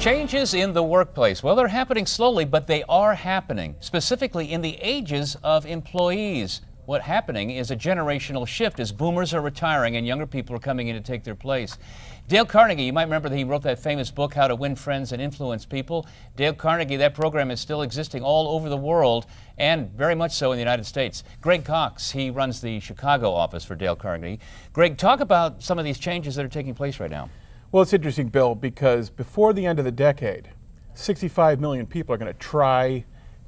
Changes in the workplace. Well, they're happening slowly, but they are happening, specifically in the ages of employees. What's happening is a generational shift as boomers are retiring and younger people are coming in to take their place. Dale Carnegie, you might remember that he wrote that famous book, How to Win Friends and Influence People. Dale Carnegie, that program is still existing all over the world and very much so in the United States. Greg Cox, he runs the Chicago office for Dale Carnegie. Greg, talk about some of these changes that are taking place right now. Well, it's interesting, Bill, because before the end of the decade, 65 million people are going to try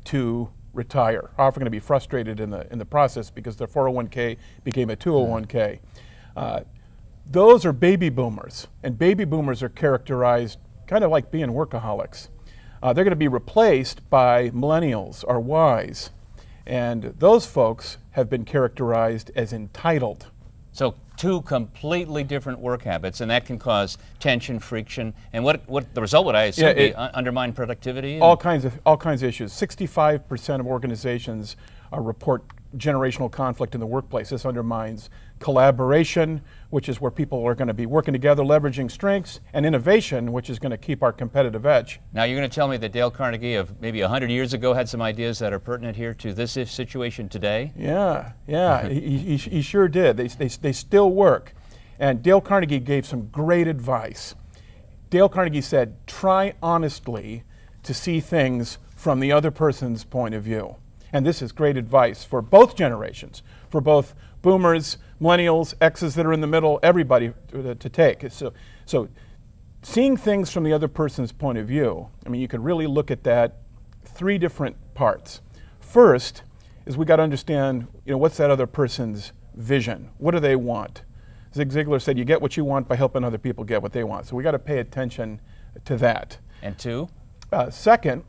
to retire, often going to be frustrated in the process because their 401k became a 201k. Those are baby boomers, and baby boomers are characterized kind of like being workaholics. They're going to be replaced by millennials or Ys, and those folks have been characterized as entitled. So two completely different work habits, and that can cause tension, friction, and what the result would, I assume, be undermine productivity? All kinds of issues. 65% of organizations report generational conflict in the workplace. This undermines collaboration, which is where people are going to be working together, leveraging strengths, and innovation, which is going to keep our competitive edge. Now, you're going to tell me that Dale Carnegie of maybe 100 years ago had some ideas that are pertinent here to this situation today? Yeah, he sure did. They still work. And Dale Carnegie gave some great advice. Dale Carnegie said, try honestly to see things from the other person's point of view. And this is great advice for both generations, for both boomers, millennials, X's that are in the middle, everybody to take. So seeing things from the other person's point of view, I mean, you could really look at that three different parts. First is we got to understand, what's that other person's vision? What do they want? Zig Ziglar said, you get what you want by helping other people get what they want. So we got to pay attention to that. And two? Second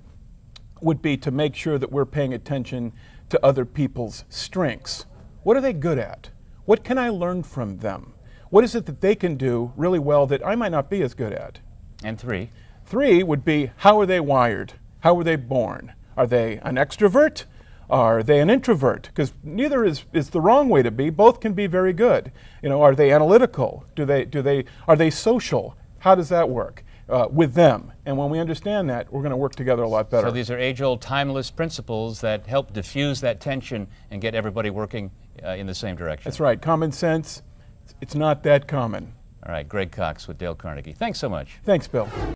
would be to make sure that we're paying attention to other people's strengths. What are they good at? What can I learn from them? What is it that they can do really well that I might not be as good at? And three? Three would be, how are they wired? How were they born? Are they an extrovert? Are they an introvert? Because neither is the wrong way to be. Both can be very good. Are they analytical? Are they social? How does that work with them? And when we understand that, we're going to work together a lot better. So these are age-old, timeless principles that help diffuse that tension and get everybody working in the same direction. That's right. Common sense, it's not that common. All right, Greg Cox with Dale Carnegie. Thanks so much. Thanks, Bill.